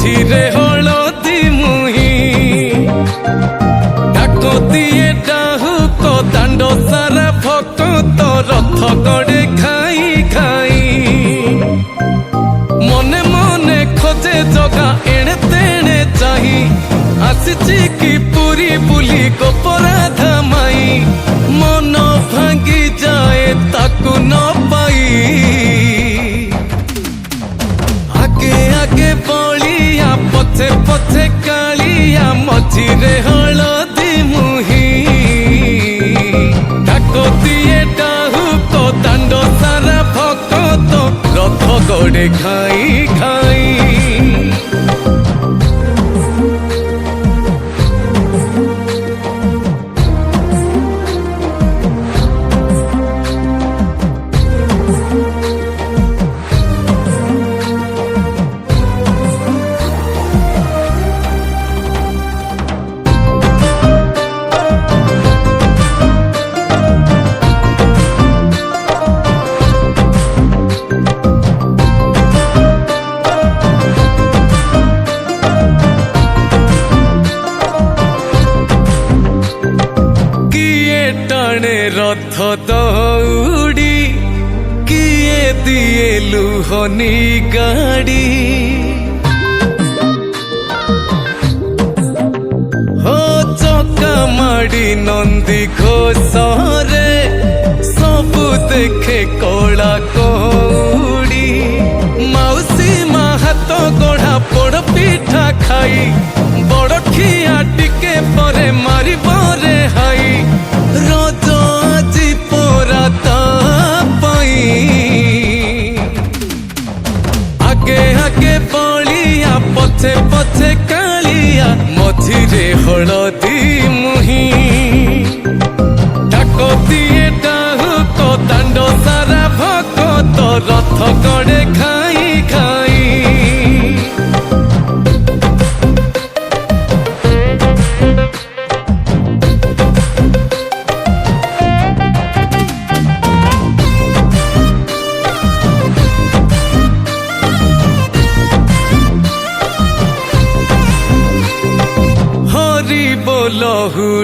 मझिरे हलदी मुही डाकती डाहु को दांड सारा भक्त रथ गड़े खाई खाई मने मने खोजे जगा एणे तेणे चाही आसिची की पूरी बुली गोपराधा माई मन भांगी जाए ताकू न पाई आगे आगे बलिया पछे पछे कालिया मझिरे हलदी मुही डाकती डाहु को दांड सारा भक्त रथ गड़े खाई खाई रथ दौड़ी किए दिए लुहनी गाड़ी हो चका माड़ी नंदी घोषरे सबु देखे कला कौड़ी मौसी मा हाथ गढ़ा पोड़ पिठा खाई बड़ खिया टिके परे मारी बरे हाई रज आजी पोरा पाई आगे आगे बलिया पछे पछे कालिया मझिरे हलदी मुही डाकती डाहु को दांड सारा भक्त रथ गड़े खाई खाई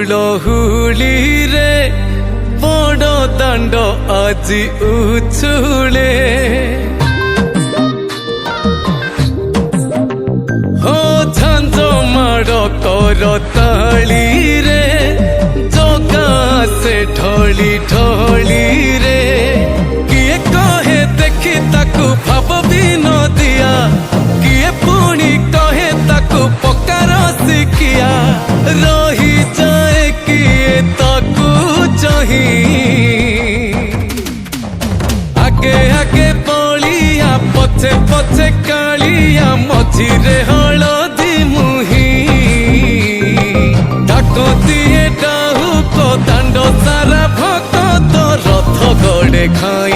लहुली रे बड़ दांड आजी उछुले हो झांझ माड़ कर ताली रे जगा से ढली ढली रे किए कहे देखी ताकू भाव भी न दिया किए पुणी कहे ताकू पकार शिकिया रही जाए किए ताकू चाही आगे आगे बलिया पछे पछे कालिया मझिरे हलदी मुही डाकती डाहु को दांड सारा भक्त रथ गड़े खाई।